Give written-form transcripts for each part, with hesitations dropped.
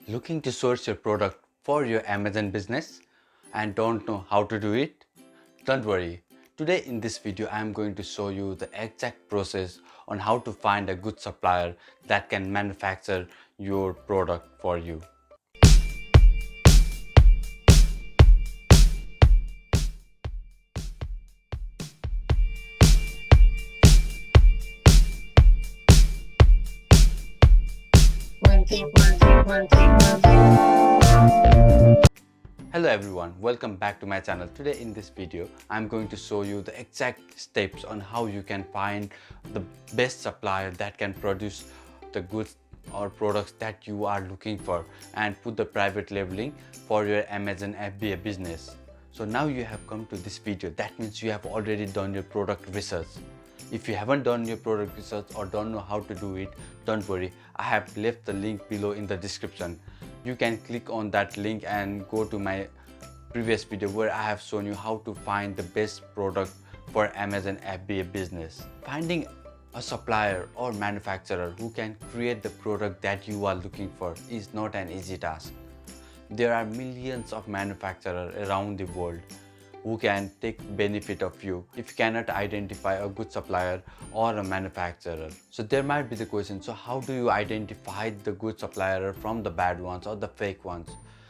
Looking to source your product for your Amazon business and don't know how to do it? Don't worry. Today in this video I am going to show you the exact process on how to find a good supplier that can manufacture your product for you. Hello everyone, welcome back to my channel. Today in this video I'm going to show you the exact steps on how you can find the best supplier that can produce the goods or products that you are looking for and put the private labeling for your Amazon FBA business. So now you have come to this video, that means you have already done your product research. If you haven't done your product research or don't know how to do it, don't worry, I have left the link below in the description. You can click on that link and go to my previous video where I have shown you how to find the best product for Amazon FBA business. Finding a supplier or manufacturer who can create the product that you are looking for is not an easy task. There are millions of manufacturers around the world who can take benefit of you if you cannot identify a good supplier or a manufacturer. So there might be the question, so how do you identify the good supplier from the bad ones or the fake ones?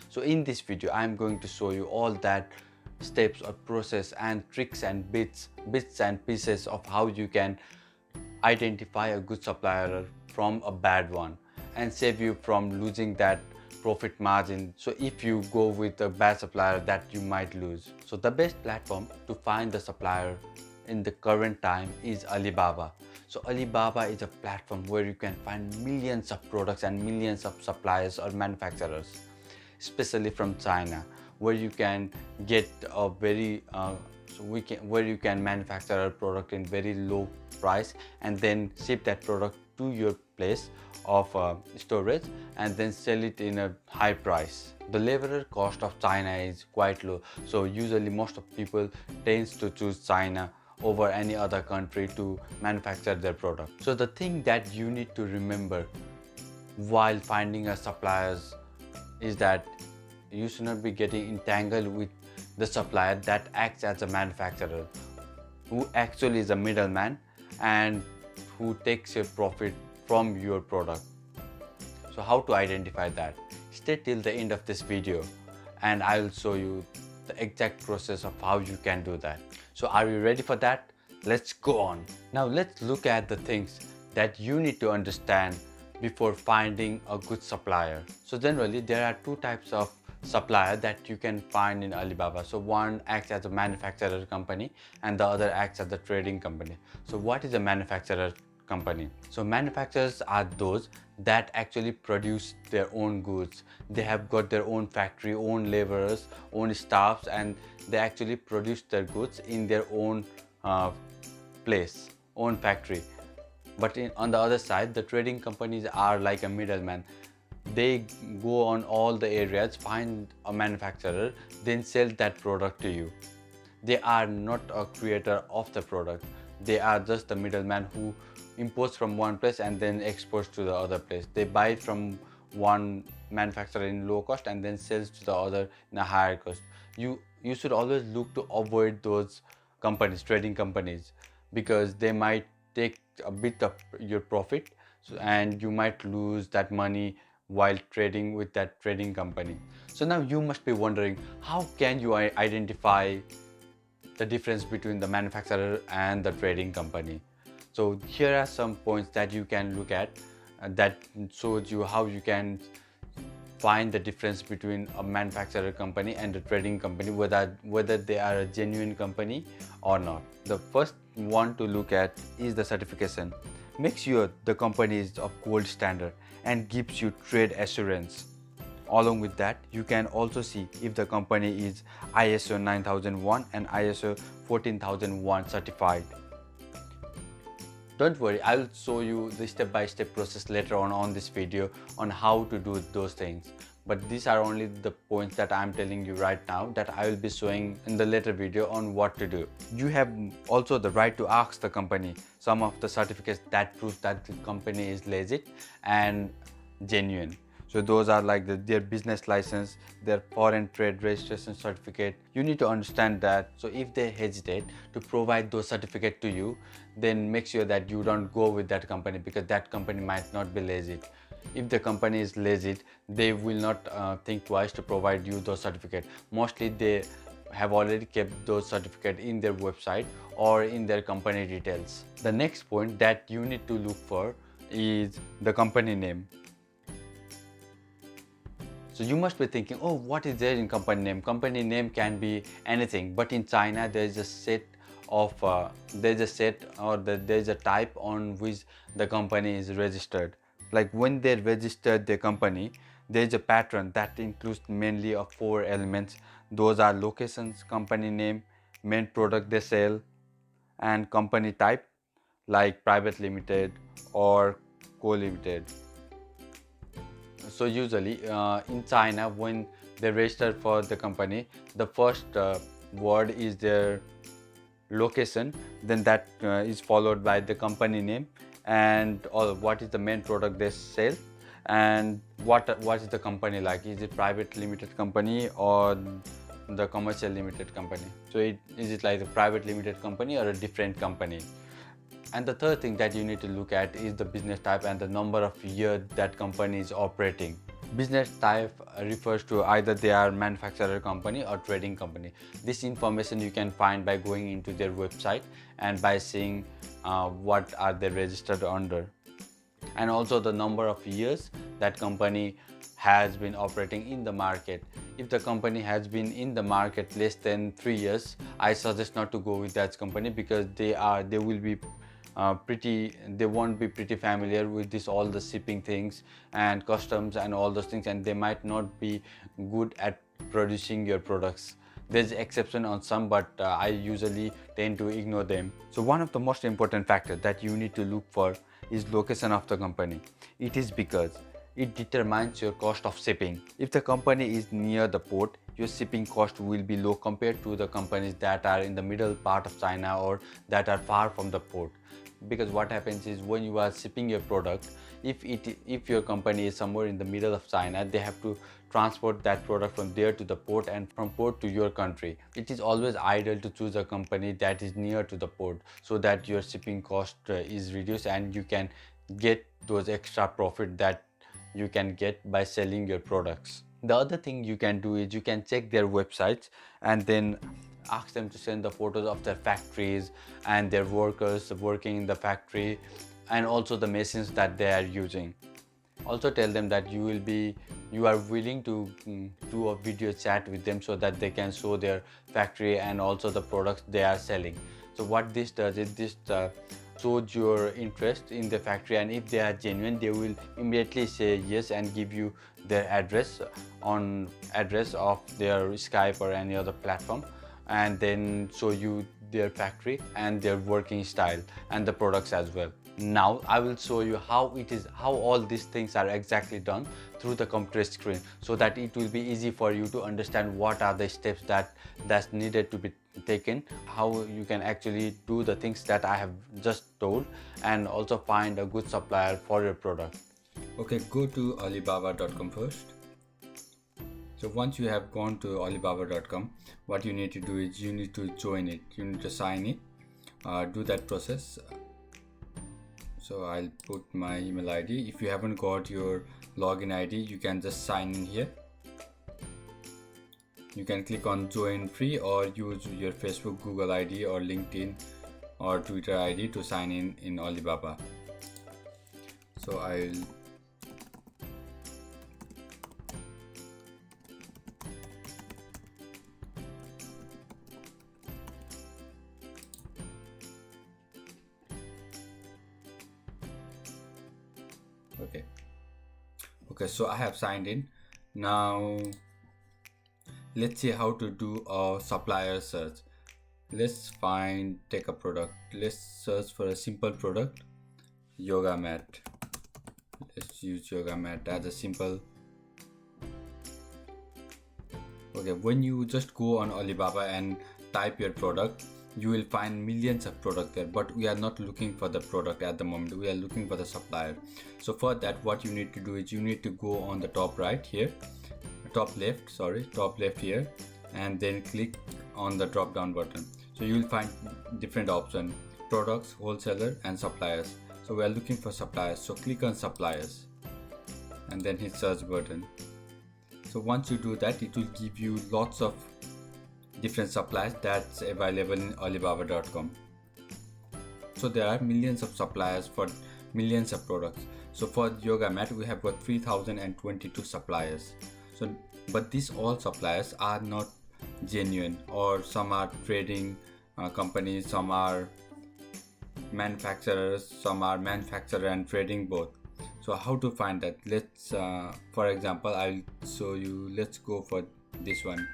So in this video I am going to show you all that steps or process and tricks and bits and pieces of how you can identify a good supplier from a bad one and save you from losing that profit margin. So if you go with a bad supplier that you might lose. So the best platform to find the supplier in the current time is Alibaba. So Alibaba is a platform where you can find millions of products and millions of suppliers or manufacturers, especially from China, where you can get a very where you can manufacture a product in very low price and then ship that product to your place of storage and then sell it in a high price. The labor cost of China is quite low, so usually most of people tends to choose China over any other country to manufacture their product. So the thing that you need to remember while finding a suppliers is that you should not be getting entangled with the supplier that acts as a manufacturer, who actually is a middleman and who takes your profit from your product. So how to identify that? Stay till the end of this video and I will show you the exact process of how you can do that. So are you ready for that? Let's go on. Now let's look at the things that you need to understand before finding a good supplier. So generally there are two types of supplier that you can find in Alibaba. So one acts as a manufacturer company and the other acts as a trading company. So what is a manufacturer company? So manufacturers are those that actually produce their own goods. They have got their own factory, own laborers, own staffs, and they actually produce their goods in their own place, own factory. But on the other side, the trading companies are like a middleman. They go on all the areas, find a manufacturer, then sell that product to you. They are not a creator of the product. They are just the middleman who imports from one place and then exports to the other place. They buy it from one manufacturer in low cost and then sells to the other in a higher cost. You should always look to avoid those companies, trading companies, because they might take a bit of your profit and you might lose that money while trading with that trading company. So now you must be wondering, how can you identify the difference between the manufacturer and the trading company? So here are some points that you can look at that shows you how you can find the difference between a manufacturer company and a trading company, whether they are a genuine company or not. The first one to look at is the certification. Make sure the company is of gold standard and gives you trade assurance. Along with that, you can also see if the company is ISO 9001 and ISO 14001 certified. Don't worry, I will show you the step-by-step process later on this video on how to do those things. But these are only the points that I'm telling you right now that I will be showing in the later video on what to do. You have also the right to ask the company some of the certificates that prove that the company is legit and genuine. So those are like their business license, their foreign trade registration certificate. You need to understand that. So if they hesitate to provide those certificate to you, then make sure that you don't go with that company, because that company might not be legit. If the company is legit, they will not think twice to provide you those certificate. Mostly they have already kept those certificate in their website or in their company details. The next point that you need to look for is the company name. So you must be thinking, oh, what is there in company name? Company name can be anything, but in China there is a set of there's a type on which the company is registered. Like when they registered the company, there is a pattern that includes mainly of 4 elements. Those are locations, company name, main product they sell, and company type, like private limited or co-limited. So usually in China, when they register for the company, the first word is their location, then that is followed by the company name and what is the main product they sell, and what is the company like. Is it private limited company or the commercial limited company? So is it like a private limited company or a different company? And the third thing that you need to look at is the business type and the number of years that company is operating. Business type refers to either they are manufacturer company or trading company. This information you can find by going into their website and by seeing what are they registered under, and also the number of years that company has been operating in the market. If the company has been in the market less than 3 years, I suggest not to go with that company, because they will be they won't be pretty familiar with this, all the shipping things and customs and all those things, and they might not be good at producing your products. There's exception on some, but I usually tend to ignore them. So one of the most important factors that you need to look for is location of the company. It is because it determines your cost of shipping. If the company is near the port, your shipping cost will be low compared to the companies that are in the middle part of China or that are far from the port. Because what happens is, when you are shipping your product, if your company is somewhere in the middle of China, they have to transport that product from there to the port and from port to your country. It is always ideal to choose a company that is near to the port, so that your shipping cost is reduced and you can get those extra profit that you can get by selling your products. The other thing you can do is you can check their websites and then ask them to send the photos of their factories and their workers working in the factory, and also the machines that they are using. Also tell them that you are willing to do a video chat with them, so that they can show their factory and also the products they are selling. So what this does is this shows your interest in the factory, and if they are genuine, they will immediately say yes and give you their address of their Skype or any other platform, and then show you their factory and their working style and the products as well. Now I will show you how all these things are exactly done through the computer screen, so that it will be easy for you to understand what are the steps that's needed to be taken, how you can actually do the things that I have just told, and also find a good supplier for your product. Okay, go to alibaba.com first. So once you have gone to alibaba.com, what you need to do is you need to join it. You need to sign in, do that process. So I'll put my email ID. If you haven't got your login ID, you can just sign in here. You can click on join free or use your Facebook, Google ID or LinkedIn or Twitter ID to sign in Alibaba. So I'll okay, so I have signed in. Now let's see how to do a supplier search. Let's take a product. Let's search for a simple product, yoga mat. Let's use yoga mat as a simple. Okay, when you just go on Alibaba and type your product, you will find millions of products there, but we are not looking for the product at the moment. We are looking for the supplier. So for that, what you need to do is you need to go on the top right here, top left here, and then click on the drop down button. So you will find different options: products, wholesaler, and suppliers. So we are looking for suppliers, so click on suppliers and then hit search button. So once you do that, it will give you lots of different suppliers that's available in alibaba.com. So there are millions of suppliers for millions of products. So for yoga mat, we have got 3022 suppliers. So but these all suppliers are not genuine, or some are trading companies, some are manufacturers, some are manufacturer and trading both. So how to find that? Let's for example, I'll show you. Let's go for this one.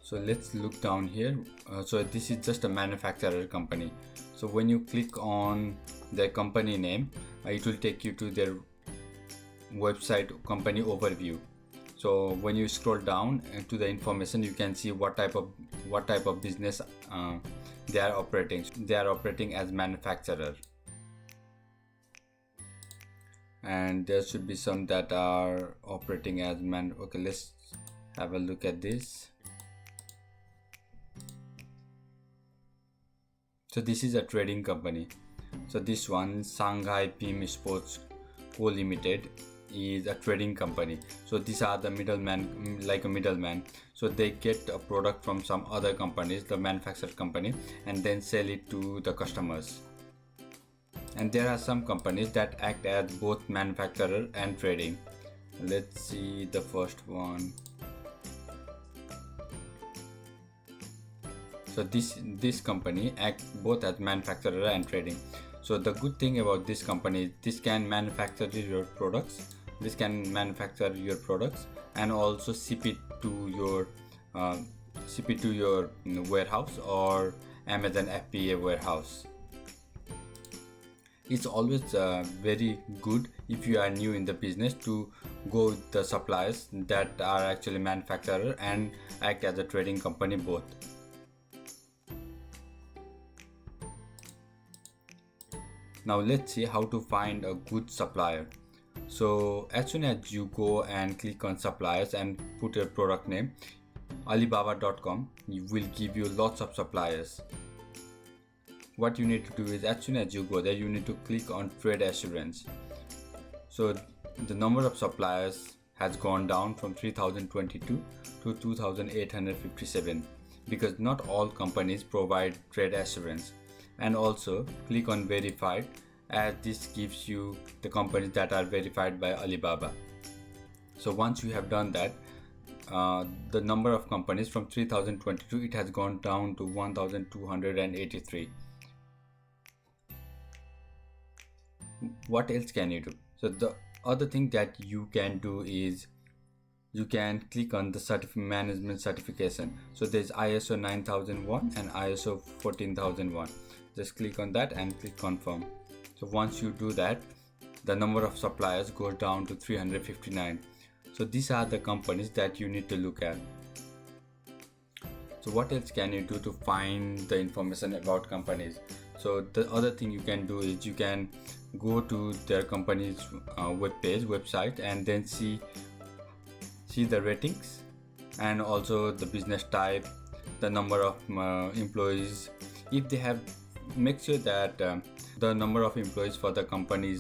So let's look down here. So this is just a manufacturer company. So when you click on their company name, it will take you to their website company overview. So when you scroll down to the information, you can see what type of business they are operating. They are operating as manufacturer, and there should be some that are operating as okay, let's have a look at this. So this is a trading company. So this one, Shanghai Pim Sports Co Limited, is a trading company. So these are the middleman, like a middleman. So they get a product from some other companies, the manufacturer company, and then sell it to the customers. And there are some companies that act as both manufacturer and trading. Let's see the first one. So this company acts both as manufacturer and trading. So the good thing about this company is this can manufacture your products. This can manufacture your products and also ship it to your warehouse or Amazon FBA warehouse. It's always very good if you are new in the business to go with the suppliers that are actually manufacturer and act as a trading company both. Now let's see how to find a good supplier. So as soon as you go and click on suppliers and put your product name, alibaba.com will give you lots of suppliers. What you need to do is, as soon as you go there, you need to click on trade assurance. So the number of suppliers has gone down from 3022 to 2857 because not all companies provide trade assurance. And also click on verified, as this gives you the companies that are verified by Alibaba. So once you have done that, the number of companies from 3022, it has gone down to 1283. What else can you do? So the other thing that you can do is you can click on the management certification. So there's ISO 9001 and ISO 14001. Just click on that and click confirm. So once you do that, the number of suppliers goes down to 359. So these are the companies that you need to look at. So what else can you do to find the information about companies? So the other thing you can do is you can go to their company's website and then see the ratings and also the business type, the number of employees. If they have, make sure that the number of employees for the companies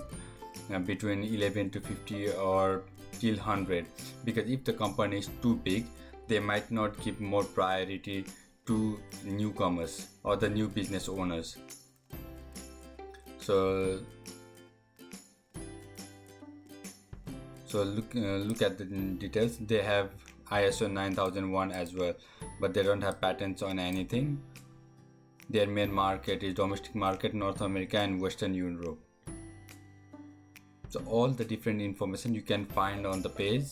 between 11 to 50 or till 100, because if the company is too big, they might not give more priority to newcomers or the new business owners. So look at the details. They have ISO 9001 as well, but they don't have patents on anything. Their main market is domestic market, North America and Western Europe. So all the different information you can find on the page.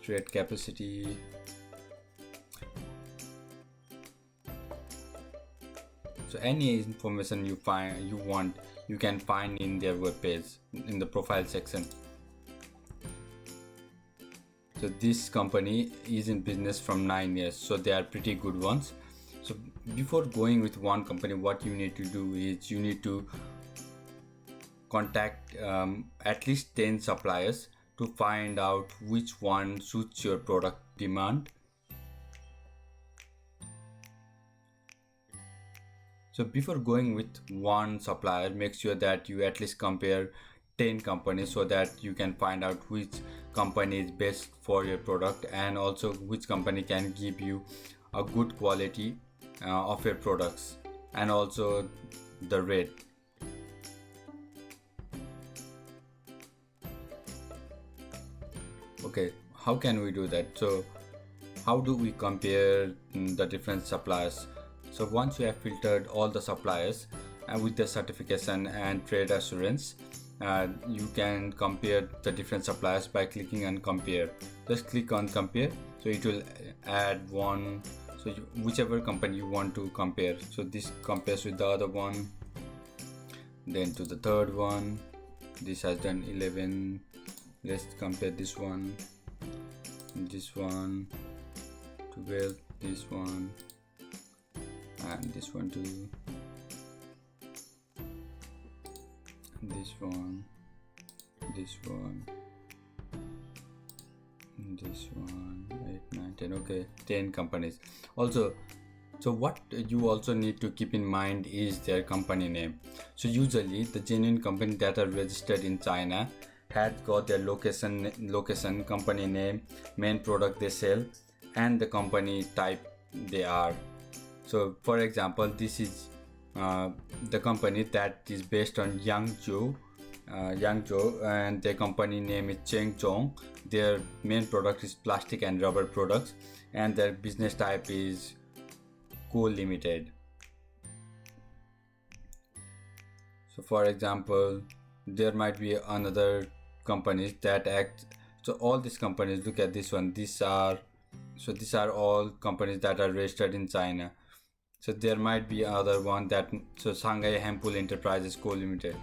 Trade capacity. So any information you want, you can find in their web page in the profile section. So this company is in business from 9 years, so they are pretty good ones. So before going with one company, what you need to do is you need to contact at least 10 suppliers to find out which one suits your product demand. So before going with one supplier, make sure that you at least compare 10 companies so that you can find out which company is best for your product, and also which company can give you a good quality of your products, and also the rate. Okay, how can we do that? So how do we compare the different suppliers? So once you have filtered all the suppliers with the certification and trade assurance, you can compare the different suppliers by clicking on compare. Just click on compare, so it will add one, so whichever company you want to compare. So this compares with the other one, then to the third one. This has done 11. Let's compare this one, 12, this one, and this one too, this one, this one, this one, 8, 9, 10. Okay, 10 companies. Also, so what you also need to keep in mind is their company name. So usually the genuine company that are registered in China had got their location, company name, main product they sell, and the company type they are. So for example, this is the company that is based on Yangzhou, and their company name is Chengzhong. Their main product is plastic and rubber products, and their business type is Coal Limited. So for example, there might be another companies that act. So all these companies, look at this one, these are all companies that are registered in China. So there might be other one that, so Shanghai Hempul Enterprises Co Limited.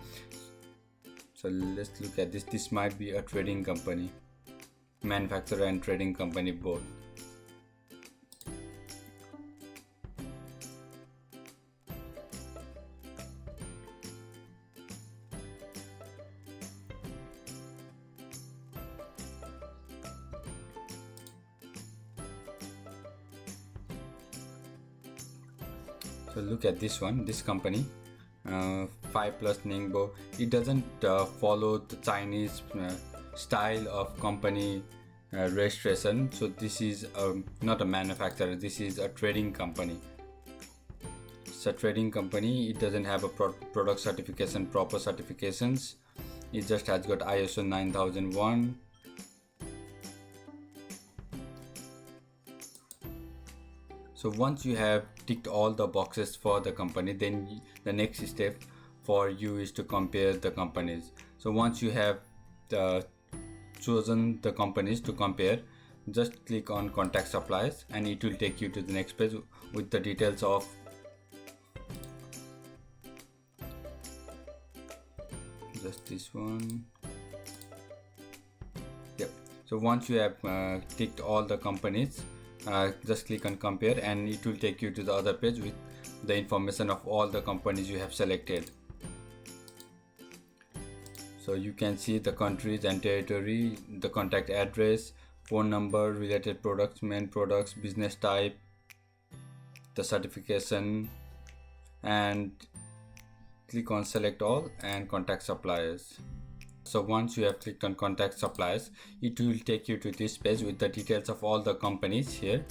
So let's look at this might be a trading company, manufacturer and trading company both. So look at this one, this company, 5+ Ningbo. It doesn't follow the Chinese style of company registration. So this is not a manufacturer, this is a trading company. It's a trading company. It doesn't have a product certification, proper certifications. It just has got ISO 9001. So once you have ticked all the boxes for the company, then the next step for you is to compare the companies. So once you have chosen the companies to compare, just click on contact suppliers and it will take you to the next page with the details of just this one. Yep. So once you have ticked all the companies, just click on compare and it will take you to the other page with the information of all the companies you have selected. So you can see the countries and territory, the contact address, phone number, related products, main products, business type, the certification, and click on select all and contact suppliers. So once you have clicked on contact suppliers, it will take you to this page with the details of all the companies here,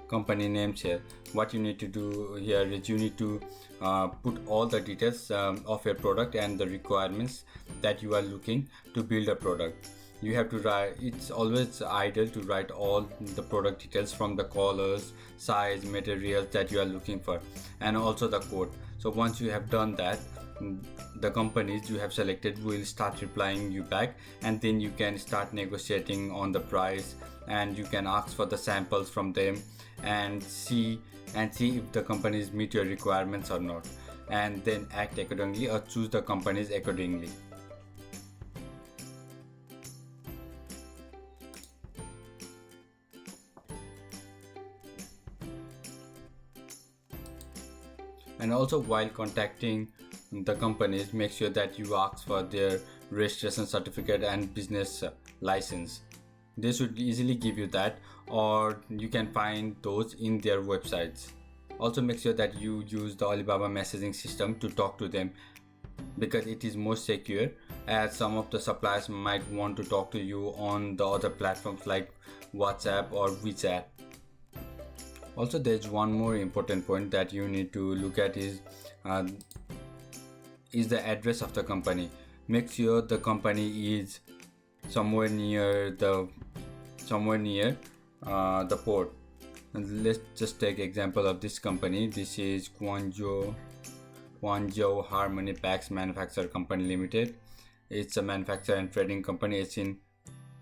company names here. What you need to do here is you need to put all the details of your product and the requirements that you are looking to build a product. You have to write, it's always ideal to write all the product details from the colors, size, materials that you are looking for, and also the code. So once you have done that, the companies you have selected will start replying you back, and then you can start negotiating on the price, and you can ask for the samples from them and see if the companies meet your requirements or not. and then act accordingly or choose the companies accordingly. And also, while contacting the companies, make sure that you ask for their registration certificate and business license. They should easily give you that, or you can find those in their websites. Also, make sure that you use the Alibaba messaging system to talk to them, because it is more secure, as some of the suppliers might want to talk to you on the other platforms like WhatsApp or WeChat. Also, there's one more important point that you need to look at is the address of the company. Make sure the company is somewhere near the port. And let's just take example of this company. This is Guangzhou Harmony Packs Manufacturer Company Limited. It's a manufacturer and trading company. It's in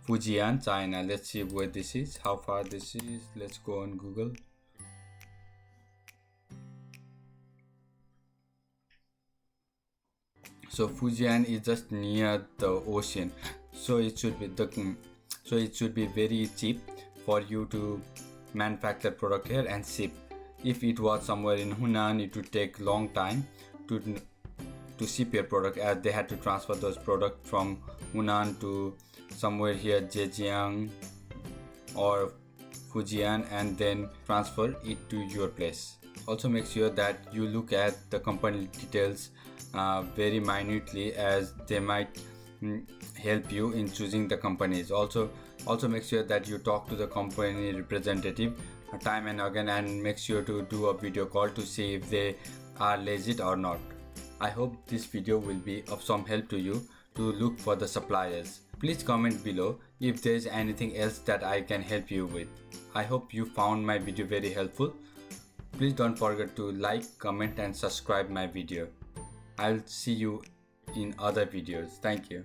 Fujian, China. Let's see where this is, how far this is. Let's go on Google. So Fujian is just near the ocean, so it should be very cheap for you to manufacture product here and ship. If it was somewhere in Hunan, it would take long time to ship your product, as they had to transfer those products from Hunan to somewhere here Zhejiang or Fujian and then transfer it to your place. Also, make sure that you look at the company details very minutely, as they might help you in choosing the companies. Also make sure that you talk to the company representative time and again, and make sure to do a video call to see if they are legit or not. I hope this video will be of some help to you to look for the suppliers. Please comment below if there is anything else that I can help you with. I hope you found my video very helpful. Please don't forget to like, comment and subscribe my video. I'll see you in other videos. Thank you.